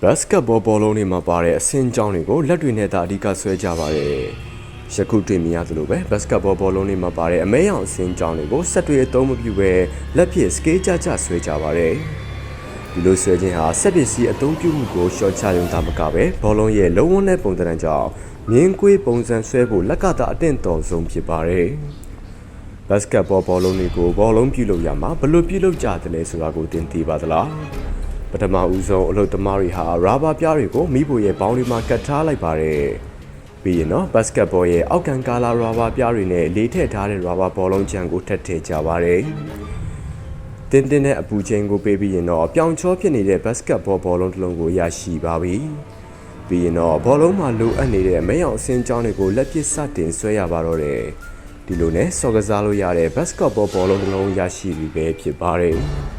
basketball ဘောလုံးတွေမှာပါတဲ့အဆင့်ကြောင်းတွေကိုလက်တွေနဲ့သာအဓိကဆွဲကြပါတယ်။ယခုတွေ့မြင်ရသလိုပဲ basketball ဘောလုံးတွေမှာပါတဲ့အမဲရောင်အဆင့်ကြောင်းတွေကိုစက်တွေအသုံးမပြုဘဲလက်ဖြင့်စကေးကျဆွဲကြပါတယ်။ဒီလိုဆွဲခြင်းဟာစက်ပစ္စည်းအသုံးပြုမှုကိုရှော့ချရုံသာမကပဲဘောလုံးရဲ့လုံးဝနဲ့ပုံသဏ္ဍာန်ကြောင့်မြင်းကွေးပုံစံဆွဲဖို့လက်ကသာအင့်တော်ဆုံးဖြစ်ပါတယ်။ basketball ဘောလုံးတွေကိုဘောလုံးပြုလုပ်ရမှာဘယ်လိုပြုလုပ်ကြသလဲဆိုတာကိုသင်သိပါသလား။ပထမဦးဆုံးအလုပ်သမားတွေဟာရာဘာပြားတွေကိုမိဖို့ရဲ့ဘောင်းတွေမှာကတ်ထားလိုက်ပါတယ်။ပြီးရင်တော့ basketball ရဲ့အောက်ကန်ကာလာရာဘာပြားတွေနဲ့လေးထည့်ထားတဲ့ရာဘာဘောလုံးချံကိုထပ်ထည့်ကြပါတယ်။တင်းတဲ့အပူချိန်ကိုပေးပြီးရင်တော့ပြောင်ချောဖြစ်နေတဲ့ basketball ဘောလုံးတစ်လုံးကိုရရှိပါပြီ။ပြီးရင်တော့ဘောလုံးမှာလိုအပ်နေတဲ့မဲရောင်အဆင့်ကြောင်းတွေကိုလက်ပစ်စတင်ဆွဲရပါတော့တယ်။ဒီလိုနဲ့စော်ကစားလို့ရတဲ့ basketball ဘောလုံးတစ်လုံးရရှိပြီပဲဖြစ်ပါတယ်။